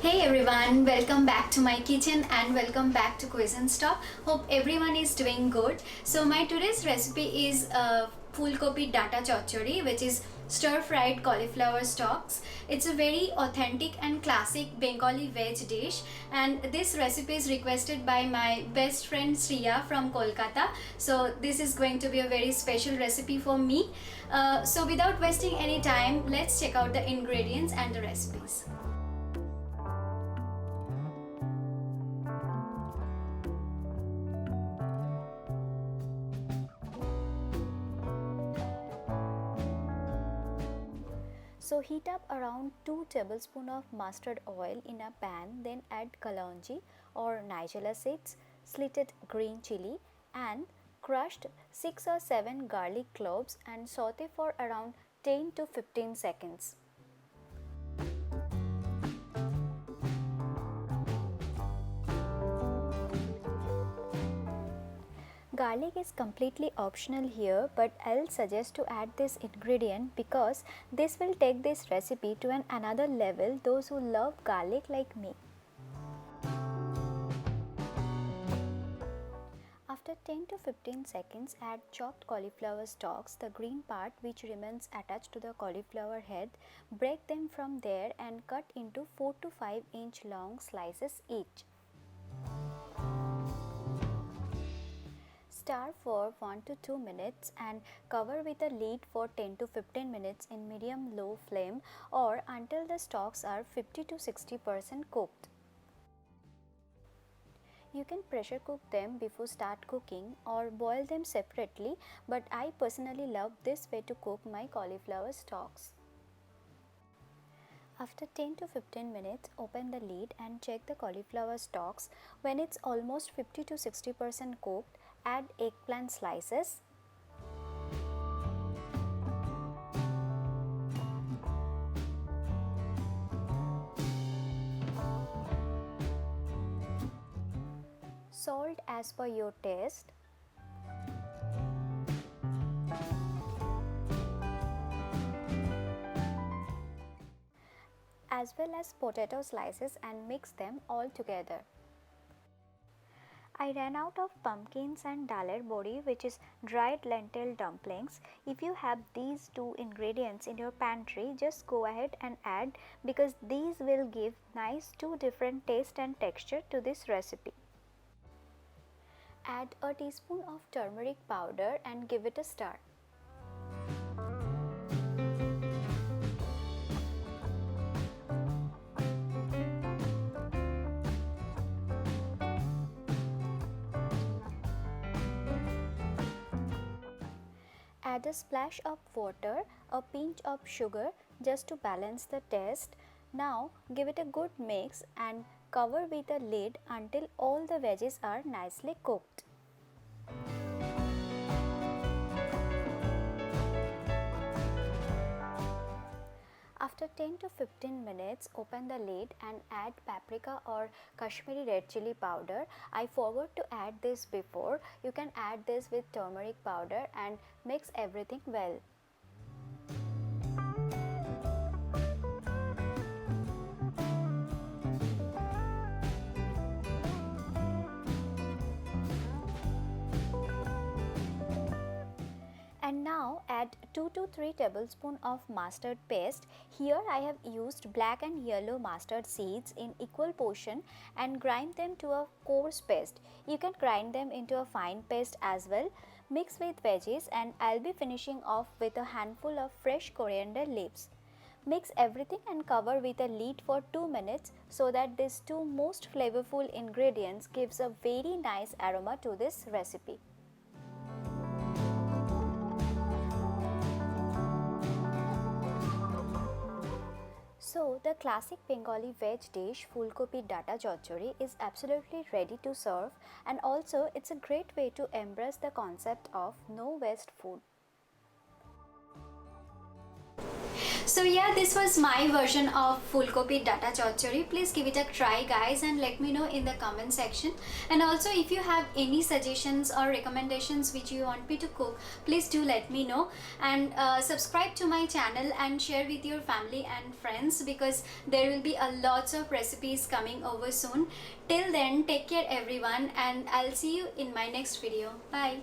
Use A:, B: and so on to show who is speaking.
A: Hey everyone, welcome back to my kitchen and welcome back to Cuisine Stop. Hope everyone is doing good. So my today's recipe is Fulkopi Data Chochori, which is stir-fried cauliflower stalks. It's a very authentic and classic Bengali veg dish, and this recipe is requested by my best friend Sriya from Kolkata. So this is going to be a very special recipe for me. So without wasting any time, let's check out the ingredients and the recipes. So heat up around 2 tablespoons of mustard oil in a pan, then add kalonji or nigella seeds, slitted green chili and crushed 6 or 7 garlic cloves and saute for around 10 to 15 seconds. Garlic is completely optional here, but I'll suggest to add this ingredient because this will take this recipe to another level those who love garlic like me. After 10 to 15 seconds, add chopped cauliflower stalks, the green part which remains attached to the cauliflower head. Break them from there and cut into 4 to 5 inch long slices each. Stir for 1 to 2 minutes and cover with a lid for 10 to 15 minutes in medium-low flame or until the stalks are 50 to 60% cooked. You can pressure cook them before start cooking or boil them separately, but I personally love this way to cook my cauliflower stalks. After 10 to 15 minutes, open the lid and check the cauliflower stalks. When it's almost 50 to 60% cooked, add eggplant slices. Salt as per your taste. As well as potato slices and mix them all together. I ran out of pumpkins and daler bori, which is dried lentil dumplings. If you have these two ingredients in your pantry, just go ahead and add because these will give nice two different taste and texture to this recipe. Add a teaspoon of turmeric powder and give it a stir. Add a splash of water, a pinch of sugar just to balance the taste. Now give it a good mix and cover with a lid until all the veggies are nicely cooked. After 10 to 15 minutes, open the lid and add paprika or Kashmiri red chili powder. I forgot to add this before. You can add this with turmeric powder and mix everything well. And now add 2 to 3 tablespoons of mustard paste. Here I have used black and yellow mustard seeds in equal portion and grind them to a coarse paste. You can grind them into a fine paste as well. Mix with veggies and I'll be finishing off with a handful of fresh coriander leaves. Mix everything and cover with a lid for 2 minutes so that these two most flavorful ingredients gives a very nice aroma to this recipe. So the classic Bengali veg dish Fulkopi Data Chochori is absolutely ready to serve, and also it's a great way to embrace the concept of no waste food. So yeah, this was my version of Fulgopi Data Chachori. Please give it a try guys and let me know in the comment section. And also if you have any suggestions or recommendations which you want me to cook, please do let me know. And subscribe to my channel and share with your family and friends, because there will be a lots of recipes coming over soon. Till then, take care everyone, and I'll see you in my next video. Bye.